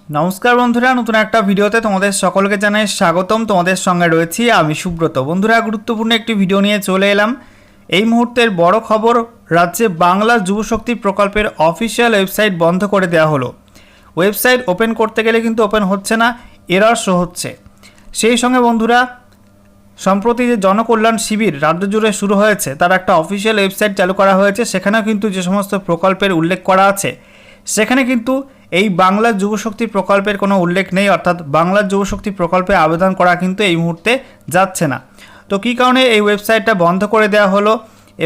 নমস্কার বন্ধুরা, নতুন একটা ভিডিওতে তোমাদের সকলকে জানাই স্বাগতম। তোমাদের সঙ্গে রয়েছি আমি সুব্রত। বন্ধুরা, গুরুত্বপূর্ণ একটি ভিডিও নিয়ে চলে এলাম। এই মুহূর্তের বড় খবর, রাজ্যে বাংলা যুবশক্তি প্রকল্পের অফিসিয়াল ওয়েবসাইট বন্ধ করে দেওয়া হলো। ওয়েবসাইট ওপেন করতে গেলে কিন্তু ওপেন হচ্ছে না, এরর শো হচ্ছে। সেই সঙ্গে বন্ধুরা, সম্প্রতি যে জনকল্যাণ শিবির রাজ্য জুড়ে শুরু হয়েছে, তার একটা অফিসিয়াল ওয়েবসাইট চালু করা হয়েছে। সেখানেও কিন্তু যে সমস্ত প্রকল্পের উল্লেখ করা আছে, সেখানে কিন্তু এই বাংলা যুবশক্তি প্রকল্পের কোনো উল্লেখ নেই। অর্থাৎ বাংলা যুবশক্তি প্রকল্পে আবেদন করা কিন্তু এই মুহূর্তে যাচ্ছে না। তো কী কারণে এই ওয়েবসাইটটা বন্ধ করে দেওয়া হলো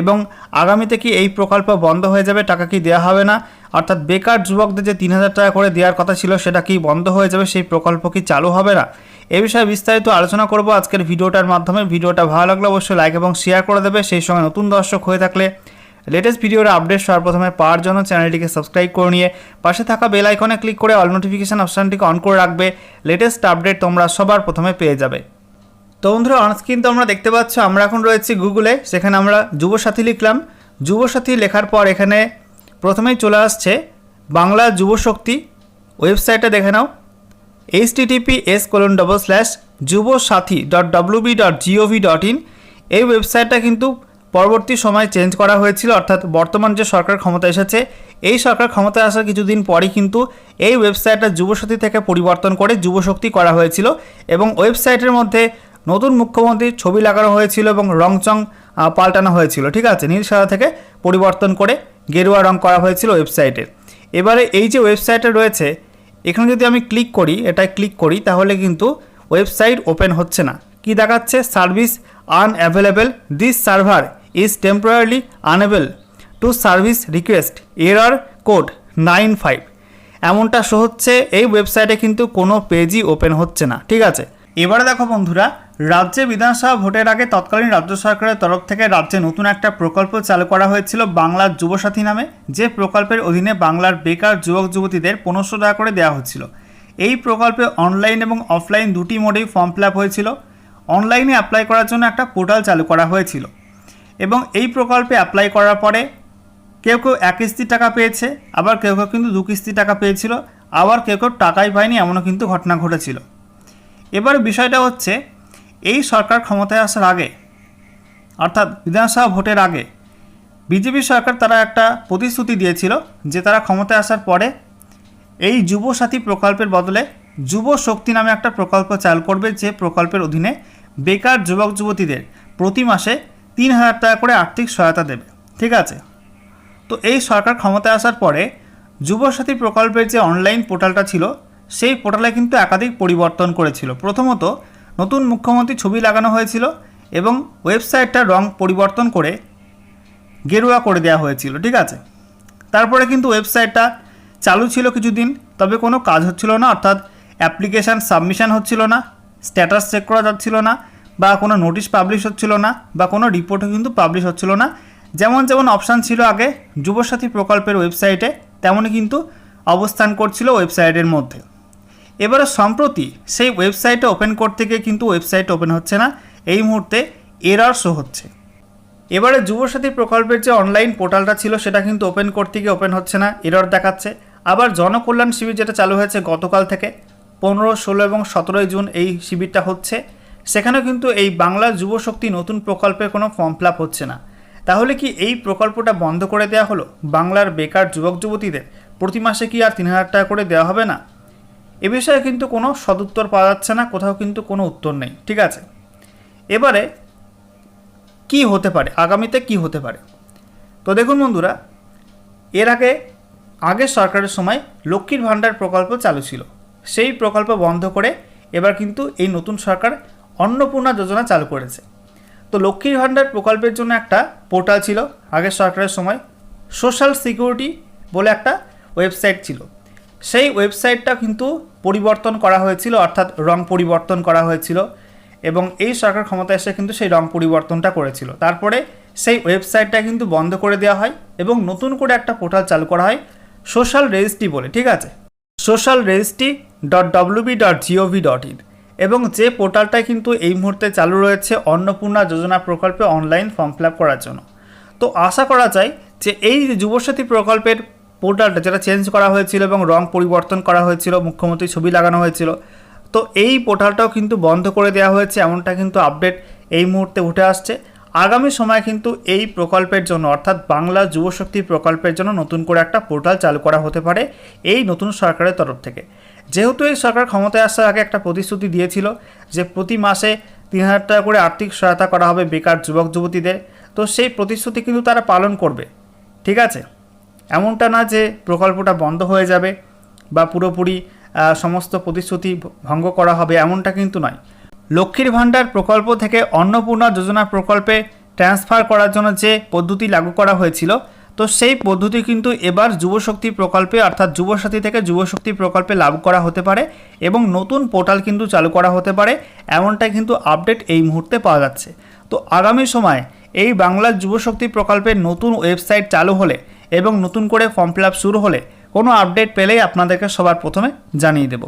এবং আগামীতে কি এই প্রকল্প বন্ধ হয়ে যাবে, টাকা কি দেওয়া হবে না? অর্থাৎ বেকার যুবকদের যে ৩,০০০ টাকা করে দেওয়ার কথা ছিল, সেটা কি বন্ধ হয়ে যাবে, সেই প্রকল্প কি চালু হবে না? এ বিষয়ে বিস্তারিত আলোচনা করব আজকের ভিডিওটার মাধ্যমে। ভিডিওটা ভালো লাগলে অবশ্যই লাইক এবং শেয়ার করে দেবে। সেই সঙ্গে নতুন দর্শক হয়ে থাকলে লেটেস্ট ভিডিওর আপডেট সবার প্রথমে পাওয়ার জন্য চ্যানেলটিকে সাবস্ক্রাইব করে নিয়ে পাশে থাকা বেল আইকনে ক্লিক করে অল নোটিফিকেশান অপশানটিকে অন করে রাখবে। লেটেস্ট আপডেট তোমরা সবার প্রথমে পেয়ে যাবে। তো বন্ধুরা, অনস্ক্রিন তোমরা দেখতে পাচ্ছ, আমরা এখন রয়েছি গুগলে। সেখানে আমরা যুবসাথী লিখলাম। যুবসাথী লেখার পর এখানে প্রথমেই চলে আসছে বাংলা যুবশক্তি ওয়েবসাইটটা, দেখে নাও। https://যুবসাথী.wb.gov.in। এই ওয়েবসাইটটা কিন্তু পরবর্তী সময় চেঞ্জ করা হয়েছিল। অর্থাৎ বর্তমান যে সরকার ক্ষমতা এসেছে, এই সরকার ক্ষমতায় আসার কিছুদিন পরই কিন্তু এই ওয়েবসাইটটা যুবসাথী থেকে পরিবর্তন করে যুবশক্তি করা হয়েছিল এবং ওয়েবসাইটের মধ্যে নতুন মুখ্যমন্ত্রীর ছবি লাগানো হয়েছিল এবং রংচং পাল্টানো হয়েছিল। ঠিক আছে, নীল সাদা থেকে পরিবর্তন করে গেরুয়া রং করা হয়েছিল ওয়েবসাইটের। এবারে এই যে ওয়েবসাইটে রয়েছে, এখানে যদি আমি ক্লিক করি, এটায় ক্লিক করি, তাহলে কিন্তু ওয়েবসাইট ওপেন হচ্ছে না। কি দেখাচ্ছে? Service unavailable, this server is temporarily unable to service request, error code 95 এমনটা শো হচ্ছে। এই ওয়েবসাইটে কিন্তু কোনো পেজই ওপেন হচ্ছে না। ঠিক আছে, এবারে দেখো বন্ধুরা, রাজ্যে বিধানসভা ভোটের আগে তৎকালীন রাজ্য সরকারের তরফ থেকে রাজ্যে নতুন একটা প্রকল্প চালু করা হয়েছিল বাংলার যুবসাথী নামে, যে প্রকল্পের অধীনে বাংলার বেকার যুবক যুবতীদের 1500 টাকা করে দেওয়া হচ্ছিল। এই প্রকল্পে অনলাইন এবং অফলাইন দুটি মোডেই ফর্ম ফিল আপ হয়েছিল। অনলাইনে অ্যাপ্লাই করার জন্য একটা পোর্টাল চালু করা হয়েছিল এবং এই প্রকল্পে অ্যাপ্লাই করার পরে কেউ কেউ 1 কিস্তি টাকা পেয়েছে, আবার কেউ কেউ কিন্তু 2 কিস্তি টাকা পেয়েছিল, আবার কেউ কেউ টাকাই পায়নি, এমনও কিন্তু ঘটনা ঘটেছিল। এবার বিষয়টা হচ্ছে, এই সরকার ক্ষমতায় আসার আগে, অর্থাৎ বিধানসভা ভোটের আগে, বিজেপি সরকার তারা একটা প্রতিশ্রুতি দিয়েছিল যে তারা ক্ষমতায় আসার পরে এই যুবসাথী প্রকল্পের বদলে যুব শক্তি নামে একটা প্রকল্প চালু করবে, যে প্রকল্পের অধীনে বেকার যুবক যুবতীদের প্রতি মাসে 3,000 টাকা করে আর্থিক সহায়তা দেবে। ঠিক আছে, তো এই সরকার ক্ষমতায় আসার পরে যুবসাথী প্রকল্পের যে অনলাইন পোর্টালটা ছিল, সেই পোর্টালে কিন্তু একাধিক পরিবর্তন করেছিল। প্রথমত, নতুন মুখ্যমন্ত্রী ছবি লাগানো হয়েছিল এবং ওয়েবসাইটটার রং পরিবর্তন করে গেরুয়া করে দেওয়া হয়েছিল। ঠিক আছে, তারপরে কিন্তু ওয়েবসাইটটা চালু ছিল কিছুদিন, তবে কোনো কাজ হচ্ছিল না। অর্থাৎ অ্যাপ্লিকেশান সাবমিশন হচ্ছিল না, স্ট্যাটাস চেক করা যাচ্ছিল না, বা কোনো নোটিশ পাবলিশ হচ্ছিল না, বা কোনো রিপোর্টও কিন্তু পাবলিশ হচ্ছিল না। যেমন যেমন অপশান ছিল আগে যুবসাথী প্রকল্পের ওয়েবসাইটে, তেমনই কিন্তু অবস্থান করছিল ওয়েবসাইটের মধ্যে। এবারে সম্প্রতি সেই ওয়েবসাইটে ওপেন করতে গিয়ে কিন্তু ওয়েবসাইট ওপেন হচ্ছে না, এই মুহূর্তে এরর শো হচ্ছে। এবারে যুবসাথী প্রকল্পের যে অনলাইন পোর্টালটা ছিল, সেটা কিন্তু ওপেন করতে গিয়ে ওপেন হচ্ছে না, এরর দেখাচ্ছে। আবার জনকল্যাণ শিবির যেটা চালু হয়েছে গতকাল থেকে, 15, 16 এবং 17 জুন এই শিবিরটা হচ্ছে, সেখানেও কিন্তু এই বাংলা যুবশক্তি নতুন প্রকল্পের কোনো ফর্ম ফিল আপ হচ্ছে না। তাহলে কি এই প্রকল্পটা বন্ধ করে দেওয়া হলো? বাংলার বেকার যুবক যুবতীদের প্রতি মাসে কি আর 3,000 টাকা করে দেওয়া হবে না? এ বিষয়ে কিন্তু কোনো সদুত্তর পাওয়া যাচ্ছে না, কোথাও কিন্তু কোনো উত্তর নেই। ঠিক আছে, এবারে কি হতে পারে, আগামীতে কি হতে পারে? তো দেখুন বন্ধুরা, এর আগের সরকারের সময় লক্ষ্মীর ভাণ্ডার প্রকল্প চালু ছিল, সেই প্রকল্প বন্ধ করে এবার কিন্তু এই নতুন সরকার অন্নপূর্ণা যোজনা চালু করেছে। তো লক্ষ্মীর ভাণ্ডার প্রকল্পের জন্য একটা পোর্টাল ছিল আগের সরকারের সময়, সোশ্যাল সিকিউরিটি বলে একটা ওয়েবসাইট ছিল। সেই ওয়েবসাইটটা কিন্তু পরিবর্তন করা হয়েছিল, অর্থাৎ রং পরিবর্তন করা হয়েছিল এবং এই সরকার ক্ষমতায় এসে কিন্তু সেই রং পরিবর্তনটা করেছিল। তারপরে সেই ওয়েবসাইটটা কিন্তু বন্ধ করে দেওয়া হয় এবং নতুন করে একটা পোর্টাল চালু করা হয় সোশ্যাল রেজিস্ট্রি বলে। ঠিক আছে, socialregistry.wb.gov.in, এবং যে পোর্টালটাই কিন্তু এই মুহূর্তে চালু রয়েছে অন্নপূর্ণা যোজনা প্রকল্পে অনলাইন ফর্ম ফিল আপ করার জন্য। তো আশা করা যায় যে এই যুবসাথী প্রকল্পের পোর্টালটা যেটা চেঞ্জ করা হয়েছিল এবং রং পরিবর্তন করা হয়েছিল, মুখ্যমন্ত্রীর ছবি লাগানো হয়েছিল, তো এই পোর্টালটাও কিন্তু বন্ধ করে দেওয়া হয়েছে, এমনটা কিন্তু আপডেট এই মুহূর্তে উঠে আসছে। আগামী সময়ে কিন্তু এই প্রকল্পের জন্য অর্থাৎ বাংলা যুবশক্তি প্রকল্পের জন্য নতুন করে একটা পোর্টাল চালু করা হতে পারে এই নতুন সরকারের তরফ থেকে। যেহেতু এই সরকার ক্ষমতায় আসার আগে একটা প্রতিশ্রুতি দিয়েছিল যে প্রতি মাসে 3,000 টাকা করে আর্থিক সহায়তা করা হবে বেকার যুবক যুবতীদের, তো সেই প্রতিশ্রুতি কিন্তু তারা পালন করবে, ঠিক আছে? এমনটা না যে প্রকল্পটা বন্ধ হয়ে যাবে বা পুরোপুরি সমস্ত প্রতিশ্রুতি ভঙ্গ করা হবে, এমনটা কিন্তু নয়। লক্ষ্মীর ভাণ্ডার প্রকল্প থেকে অন্নপূর্ণা যোজনা প্রকল্পে ট্রান্সফার করার জন্য যে পদ্ধতি লাগু করা হয়েছিল, তো সেই পদ্ধতি কিন্তু এবার যুবশক্তি প্রকল্পে অর্থাৎ যুবসাথী থেকে যুবশক্তি প্রকল্পে লাগু করা হতে পারে এবং নতুন পোর্টাল কিন্তু চালু করা হতে পারে, এমনটাই কিন্তু আপডেট এই মুহূর্তে পাওয়া যাচ্ছে। তো আগামী সময়ে এই বাংলা যুবশক্তি প্রকল্পের নতুন ওয়েবসাইট চালু হলে এবং নতুন করে ফর্ম ফিল আপ শুরু হলে কোনো আপডেট পেলেই আপনাদেরকে সবার প্রথমে জানিয়ে দেব।